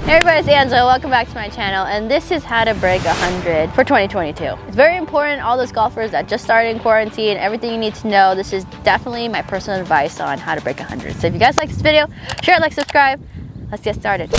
Hey everybody, it's Angela. Welcome back to my channel, and this is how to break 100 for 2022. It's very important, all those golfers that just started in quarantine, everything you need to know. This is definitely my personal advice on how to break 100. So if you guys like this video, share it, like, subscribe. Let's get started.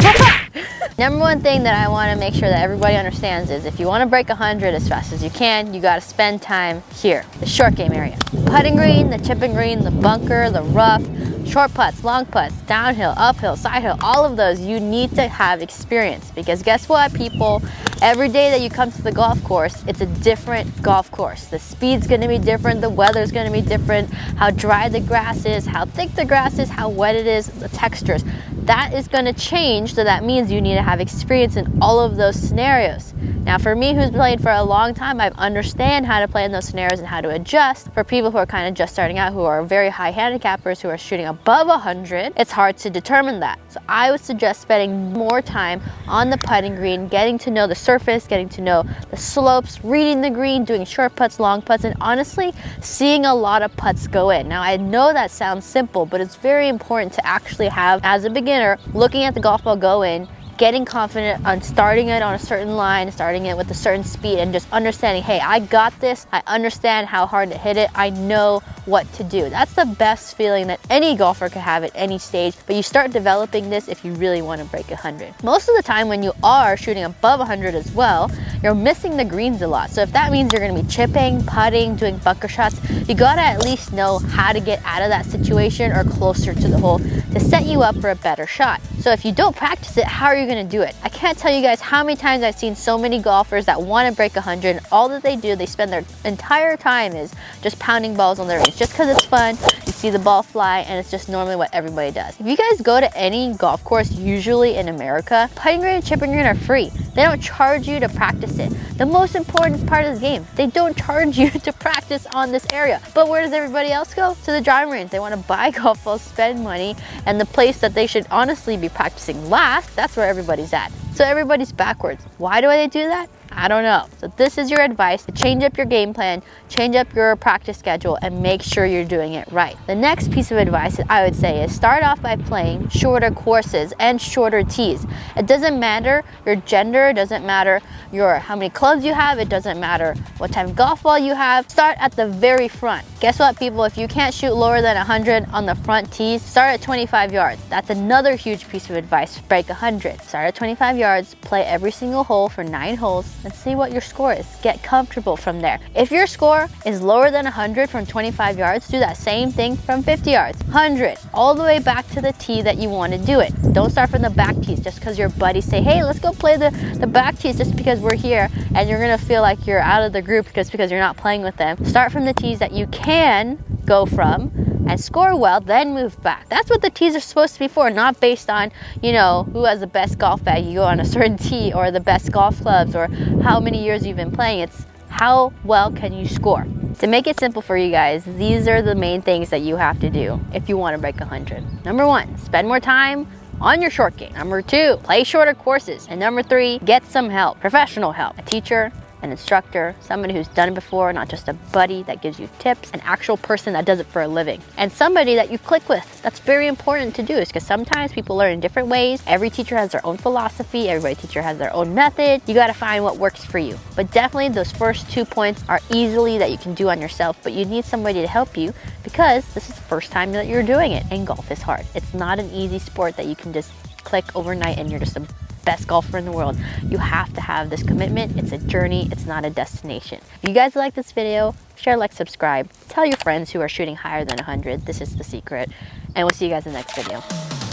Number one thing that I want to make sure that everybody understands is if you want to break 100 as fast as you can, you got to spend time here, the short game area. Putting green, the chipping green, the bunker, the rough, short putts, long putts, downhill, uphill, side hill, all of those, you need to have experience, because guess what, people? Every day that you come to the golf course, it's a different golf course. The speed's going to be different, the weather's going to be different, how dry the grass is, how thick the grass is, how wet it is, the textures. That is going to change, so that means you need to have experience in all of those scenarios. Now for me, who's played for a long time, I understand how to play in those scenarios and how to adjust. For people who are kind of just starting out, who are very high handicappers, who are shooting above 100, it's hard to determine that. So I would suggest spending more time on the putting green, getting to know the surface, getting to know the slopes, reading the green, doing short putts, long putts, and honestly, seeing a lot of putts go in. Now I know that sounds simple, but it's very important to actually have, as a beginner, looking at the golf ball go in, getting confident on starting it on a certain line, starting it with a certain speed, and just understanding, hey, I got this, I understand how hard to hit it, I know what to do. That's the best feeling that any golfer could have at any stage, but you start developing this if you really want to break 100. Most of the time when you are shooting above 100 as well, you're missing the greens a lot. So if that means you're going to be chipping, putting, doing bunker shots, you gotta at least know how to get out of that situation or closer to the hole to set you up for a better shot. So if you don't practice it, how are you going to do it? I can't tell you guys how many times I've seen so many golfers that want to break 100, and all that they do, they spend their entire time is just pounding balls on their range just because it's fun. You see the ball fly, and it's just normally what everybody does. If you guys go to any golf course, usually in America, putting green and chipping green are free. They don't charge you to practice it. The most important part of the game, they don't charge you to practice on this area. But where does everybody else go? To the driving range. They want to buy golf balls, spend money, and the place that they should honestly be practicing last, that's where everybody's at. So everybody's backwards. Why do they do that? I don't know. So this is your advice to change up your game plan, change up your practice schedule, and make sure you're doing it right. The next piece of advice that I would say is start off by playing shorter courses and shorter tees. It doesn't matter your gender, it doesn't matter how many clubs you have, it doesn't matter what type of golf ball you have. Start at the very front. Guess what, people? If you can't shoot lower than 100 on the front tees, start at 25 yards. That's another huge piece of advice to break 100. Start at 25 yards, play every single hole for 9 holes, and see what your score is. Get comfortable from there. If your score is lower than 100 from 25 yards, do that same thing from 50 yards. 100, all the way back to the tee that you want to do it. Don't start from the back tees just because your buddies say, hey, let's go play the back tees just because we're here, and you're gonna feel like you're out of the group because you're not playing with them. Start from the tees that you can go from and score well, then move back. That's what the tees are supposed to be for, not based on, you know, who has the best golf bag you go on a certain tee, or the best golf clubs, or how many years you've been playing. It's how well can you score. To make it simple for you guys, these are the main things that you have to do if you want to break 100. Number 1, spend more time on your short game. Number 2, play shorter courses. And number 3, get some help, professional help, a teacher, an instructor, somebody who's done it before, not just a buddy that gives you tips, an actual person that does it for a living, and somebody that you click with. That's very important to do, is because sometimes people learn in different ways. Every teacher has their own philosophy, every teacher has their own method. You got to find what works for you. But definitely those first 2 points are easily that you can do on yourself, but you need somebody to help you, because this is the first time that you're doing it, and golf is hard. It's not an easy sport that you can just click overnight and you're just a best golfer in the world. You have to have this commitment. It's a journey, it's not a destination. If you guys like this video, share, like, subscribe, tell your friends who are shooting higher than 100. This is the secret, and we'll see you guys in the next video.